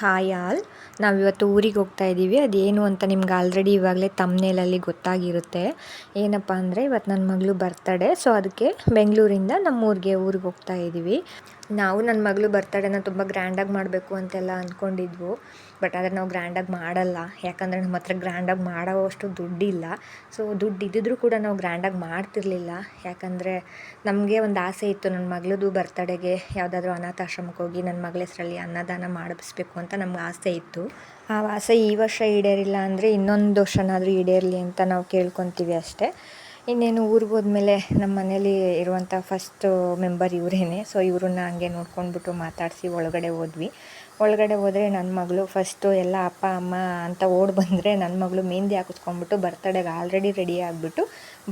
Hi all. ನಾವಿವತ್ತು ಊರಿಗೆ ಹೋಗ್ತಾ ಇದ್ದೀವಿ. ಅದೇನು ಅಂತ ನಿಮ್ಗೆ ಆಲ್ರೆಡಿ ಇವಾಗಲೇ ತಮ್ನೇಲಲ್ಲಿ ಗೊತ್ತಾಗಿರುತ್ತೆ. ಏನಪ್ಪ ಅಂದರೆ ಇವತ್ತು ನನ್ನ ಮಗಳು ಬರ್ತಡೇ. ಸೊ ಅದಕ್ಕೆ ಬೆಂಗಳೂರಿಂದ ಊರಿಗೆ ಹೋಗ್ತಾ ಇದ್ದೀವಿ. ನಾವು ನನ್ನ ಮಗಳು ಬರ್ತಡೇನ ತುಂಬ ಗ್ರ್ಯಾಂಡಾಗಿ ಮಾಡಬೇಕು ಅಂತೆಲ್ಲ ಅಂದ್ಕೊಂಡಿದ್ವು. ಬಟ್ ಆದರೆ ನಾವು ಗ್ರ್ಯಾಂಡಾಗಿ ಮಾಡಲ್ಲ. ಯಾಕಂದರೆ ನಮ್ಮ ಹತ್ರ ಗ್ರ್ಯಾಂಡಾಗಿ ಮಾಡೋವಷ್ಟು ದುಡ್ಡಿಲ್ಲ. ಸೊ ದುಡ್ಡು ಇದ್ದಿದ್ರೂ ಕೂಡ ನಾವು ಗ್ರ್ಯಾಂಡಾಗಿ ಮಾಡ್ತಿರ್ಲಿಲ್ಲ. ಯಾಕಂದರೆ ನಮಗೆ ಒಂದು ಆಸೆ ಇತ್ತು, ನನ್ನ ಮಗಳದು ಬರ್ತಡೇಗೆ ಯಾವುದಾದ್ರೂ ಅನಾಥಾಶ್ರಮಕ್ಕೆ ಹೋಗಿ ನನ್ನ ಮಗಳ ಹೆಸರಲ್ಲಿ ಅನ್ನದಾನ ಮಾಡಿಸ್ಬೇಕು ಅಂತ ನಮ್ಗೆ ಆಸೆ ಇತ್ತು. ಆ ಆಸೆ ಈ ವರ್ಷ ಈಡೇರಿಲ್ಲ ಅಂದರೆ ಇನ್ನೊಂದು ವರ್ಷನಾದರೂ ಈಡೇರಲಿ ಅಂತ ನಾವು ಕೇಳ್ಕೊತೀವಿ ಅಷ್ಟೇ. ಇನ್ನೇನು ಊರಿಗೆ ಹೋದ್ಮೇಲೆ ನಮ್ಮ ಮನೇಲಿ ಇರುವಂಥ ಫಸ್ಟು ಮೆಂಬರ್ ಇವರೇನೆ. ಸೊ ಇವ್ರನ್ನ ಹಂಗೆ ನೋಡ್ಕೊಂಡ್ಬಿಟ್ಟು ಮಾತಾಡಿಸಿ ಒಳಗಡೆ ಹೋದ್ವಿ. ಒಳಗಡೆ ಹೋದರೆ ನನ್ನ ಮಗಳು ಫಸ್ಟು ಎಲ್ಲ ಅಪ್ಪ ಅಮ್ಮ ಅಂತ ಓಡಿ ಬಂದರೆ ನನ್ನ ಮಗಳು ಮೆಹಂದಿ ಹಾಕಿಸ್ಕೊಂಡ್ಬಿಟ್ಟು ಬರ್ತಡೇಗೆ ಆಲ್ರೆಡಿ ರೆಡಿ ಆಗಿಬಿಟ್ಟು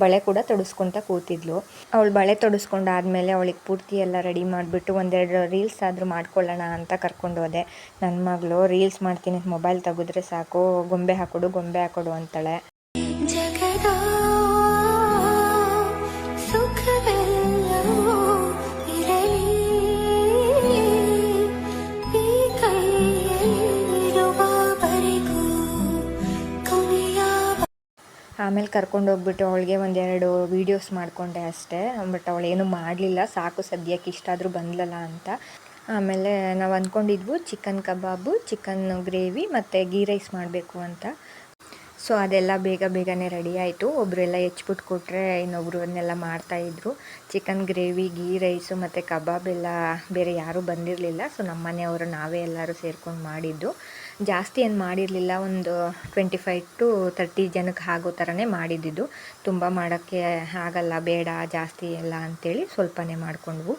ಬಳೆ ಕೂಡ ತೊಡಿಸ್ಕೊತ ಕೂತಿದ್ಲು. ಅವಳು ಬಳೆ ತೊಡಿಸ್ಕೊಂಡಾದ್ಮೇಲೆ ಅವಳಿಗೆ ಪೂರ್ತಿ ಎಲ್ಲ ರೆಡಿ ಮಾಡಿಬಿಟ್ಟು ಒಂದೆರಡು ರೀಲ್ಸ್ ಆದರೂ ಮಾಡ್ಕೊಳ್ಳೋಣ ಅಂತ ಕರ್ಕೊಂಡು ಹೋದೆ. ನನ್ನ ಮಗಳು ರೀಲ್ಸ್ ಮಾಡ್ತೀನಿ, ಮೊಬೈಲ್ ತೆಗೆದ್ರೆ ಸಾಕು, ಗೊಂಬೆ ಹಾಕೊಡು ಅಂತಾಳೆ. ಆಮೇಲೆ ಕರ್ಕೊಂಡು ಹೋಗ್ಬಿಟ್ಟು ಅವಳಿಗೆ ಒಂದೆರಡು ವೀಡಿಯೋಸ್ ಮಾಡಿಕೊಂಡೆ ಅಷ್ಟೇ. ಬಟ್ ಅವಳೇನು ಮಾಡಲಿಲ್ಲ, ಸಾಕು ಸದ್ಯಕ್ಕೆ ಇಷ್ಟಾದರೂ ಬಂದ್ಲಲ್ಲ ಅಂತ. ಆಮೇಲೆ ನಾವು ಅಂದ್ಕೊಂಡಿದ್ವು ಚಿಕನ್ ಕಬಾಬು, ಚಿಕನ್ ಗ್ರೇವಿ ಮತ್ತು ಗೀ ರೈಸ್ ಮಾಡಬೇಕು ಅಂತ. ಸೊ ಅದೆಲ್ಲ ಬೇಗನೆ ರೆಡಿ ಆಯಿತು. ಒಬ್ಬರೆಲ್ಲ ಹೆಚ್ಚಿಬಿಟ್ಟು ಕೊಟ್ಟರೆ ಇನ್ನೊಬ್ಬರು ಅದನ್ನೆಲ್ಲ ಮಾಡ್ತಾಯಿದ್ರು. ಚಿಕನ್ ಗ್ರೇವಿ, ಗೀ ರೈಸು ಮತ್ತು ಕಬಾಬ್ ಎಲ್ಲ ಬೇರೆ ಯಾರೂ ಬಂದಿರಲಿಲ್ಲ. ಸೊ ನಮ್ಮ ಮನೆಯವರು ನಾವೇ ಎಲ್ಲರೂ ಸೇರ್ಕೊಂಡು ಮಾಡಿದ್ದು. ಜಾಸ್ತಿ ಏನು ಮಾಡಿರಲಿಲ್ಲ, ಒಂದು 25 to 30 ಜನಕ್ಕೆ ಆಗೋ ಥರನೇ ಮಾಡಿದ್ದಿದ್ದು. ತುಂಬ ಮಾಡೋಕ್ಕೆ ಆಗಲ್ಲ, ಬೇಡ ಜಾಸ್ತಿ ಎಲ್ಲ ಅಂಥೇಳಿ ಸ್ವಲ್ಪನೇ ಮಾಡಿಕೊಂಡ್ವು.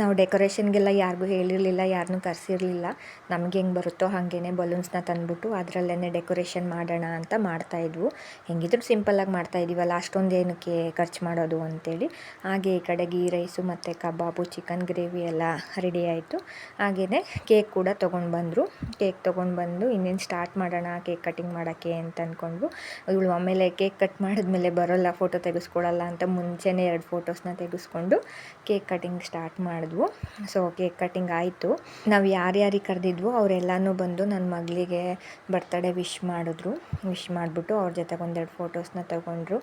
ನಾವು ಡೆಕೋರೇಷನ್ಗೆಲ್ಲ ಯಾರಿಗೂ ಹೇಳಿರಲಿಲ್ಲ, ಯಾರನ್ನೂ ಕರೆಸಿರಲಿಲ್ಲ. ನಮಗೆ ಹೆಂಗೆ ಬರುತ್ತೋ ಹಾಗೇ ಬಲೂನ್ಸ್ನ ತಂದುಬಿಟ್ಟು ಅದರಲ್ಲೇ ಡೆಕೋರೇಷನ್ ಮಾಡೋಣ ಅಂತ ಮಾಡ್ತಾಯಿದ್ವು. ಹೆಂಗಿದ್ರು ಸಿಂಪಲ್ಲಾಗಿ ಮಾಡ್ತಾಯಿದ್ದೀವಲ್ಲ, ಅಷ್ಟೊಂದು ಏನಕ್ಕೆ ಖರ್ಚು ಮಾಡೋದು ಅಂಥೇಳಿ. ಹಾಗೆ ಈ ಕಡೆ ಗೀ ರೈಸು ಮತ್ತು ಕಬಾಬು, ಚಿಕನ್ ಗ್ರೇವಿ ಎಲ್ಲ ರೆಡಿ ಆಯಿತು. ಹಾಗೆಯೇ ಕೇಕ್ ಕೂಡ ತೊಗೊಂಡು ಬಂದರು. ಕೇಕ್ ತೊಗೊಂಡು ಬಂದು ಇನ್ನೇನು ಸ್ಟಾರ್ಟ್ ಮಾಡೋಣ ಕೇಕ್ ಕಟಿಂಗ್ ಮಾಡೋಕ್ಕೆ ಅಂತ ಅಂದ್ಕೊಂಡ್ವು. ಇವಳು ಆಮೇಲೆ ಕೇಕ್ ಕಟ್ ಮಾಡಿದ್ಮೇಲೆ ಬರೋಲ್ಲ, ಫೋಟೋ ತೆಗೆಸ್ಕೊಳ್ಳಲ್ಲ ಅಂತ ಮುಂಚೆನೇ 2 ಫೋಟೋಸ್ನ ತೆಗೆಸ್ಕೊಂಡು ಕೇಕ್ ಕಟಿಂಗ್ ಸ್ಟಾರ್ಟ್ ಮಾಡಿದ್ವು. ಸೊ ಕೇಕ್ ಕಟಿಂಗ್ ಆಯಿತು. ನಾವು ಯಾರ್ಯಾರಿಗೆ ಕರೆದಿದ್ವು ಅವರೆಲ್ಲನೂ ಬಂದು ನನ್ನ ಮಗಳಿಗೆ ಬರ್ತಡೇ ವಿಶ್ ಮಾಡಿಬಿಟ್ಟು ಅವ್ರ ಜೊತೆಗೆ ಒಂದೆರಡು ಫೋಟೋಸ್ನ ತಗೊಂಡ್ರು.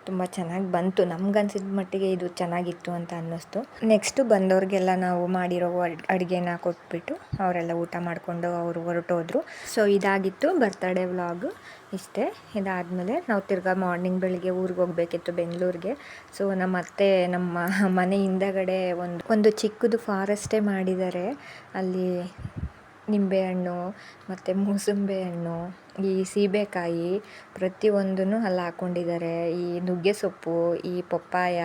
ತುಂಬ ಚೆನ್ನಾಗಿ ಬಂತು. ನಮ್ಗನ್ಸಿದ ಮಟ್ಟಿಗೆ ಇದು ಚೆನ್ನಾಗಿತ್ತು ಅಂತ ಅನ್ನಿಸ್ತು. ನೆಕ್ಸ್ಟು ಬಂದವ್ರಿಗೆಲ್ಲ ನಾವು ಮಾಡಿರೋ ಅಡುಗೆನ ಕೊಟ್ಬಿಟ್ಟು ಅವರೆಲ್ಲ ಊಟ ಮಾಡಿಕೊಂಡು ಅವರು ಹೊರಟೋದ್ರು. ಸೊ ಇದಾಗಿತ್ತು ಬರ್ತಡೇ ವ್ಲಾಗು. ಇಷ್ಟೇ. ಇದಾದಮೇಲೆ ನಾವು ತಿರ್ಗಾ ಮಾರ್ನಿಂಗ್ ಬೆಳಿಗ್ಗೆ ಊರಿಗೆ ಹೋಗಬೇಕಿತ್ತು ಬೆಂಗಳೂರಿಗೆ. ಸೊ ನಮ್ಮ ಅತ್ತೆ ನಮ್ಮ ಮನೆ ಹಿಂದಗಡೆ ಒಂದು ಚಿಕ್ಕದು ಫಾರೆಸ್ಟೇ ಮಾಡಿದ್ದಾರೆ. ಅಲ್ಲಿ ನಿಂಬೆಹಣ್ಣು ಮತ್ತು ಮೂಸಂಬೆ ಹಣ್ಣು, ಈ ಸೀಬೆಕಾಯಿ ಪ್ರತಿಯೊಂದೂ ಅಲ್ಲಿ ಹಾಕ್ಕೊಂಡಿದ್ದಾರೆ. ಈ ನುಗ್ಗೆ ಸೊಪ್ಪು, ಈ ಪಪ್ಪಾಯ,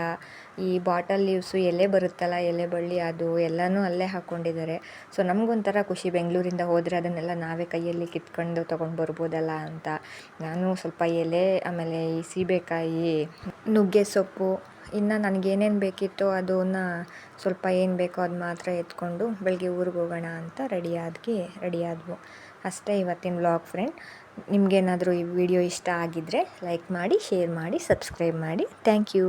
ಈ ಬಾಟಲ್ ಲೀವ್ಸು, ಎಲೆ ಬರುತ್ತಲ್ಲ ಎಲೆ ಬಳ್ಳಿ, ಅದು ಎಲ್ಲನೂ ಅಲ್ಲೇ ಹಾಕ್ಕೊಂಡಿದ್ದಾರೆ. ಸೊ ನಮಗೊಂಥರ ಖುಷಿ, ಬೆಂಗಳೂರಿಂದ ಹೋದರೆ ಅದನ್ನೆಲ್ಲ ನಾವೇ ಕೈಯಲ್ಲಿ ಕಿತ್ಕೊಂಡು ತೊಗೊಂಡು ಬರ್ಬೋದಲ್ಲ ಅಂತ. ನಾನು ಸ್ವಲ್ಪ ಎಲೆ, ಆಮೇಲೆ ಈ ಸೀಬೆಕಾಯಿ, ನುಗ್ಗೆ ಸೊಪ್ಪು, ಇನ್ನು ನನಗೇನೇನು ಬೇಕಿತ್ತೋ ಅದನ್ನು ಸ್ವಲ್ಪ ಏನು ಬೇಕೋ ಅದು ಮಾತ್ರ ಎತ್ಕೊಂಡು ಬೆಳಗ್ಗೆ ಊರಿಗೆ ಹೋಗೋಣ ಅಂತ ರೆಡಿ ಆದ್ವು. ಅಷ್ಟೇ ಇವತ್ತಿನ ವ್ಲಾಗ್ ಫ್ರೆಂಡ್. ನಿಮಗೇನಾದರೂ ಈ ವಿಡಿಯೋ ಇಷ್ಟ ಆಗಿದ್ದರೆ ಲೈಕ್ ಮಾಡಿ, ಶೇರ್ ಮಾಡಿ, ಸಬ್ಸ್ಕ್ರೈಬ್ ಮಾಡಿ. Thank you.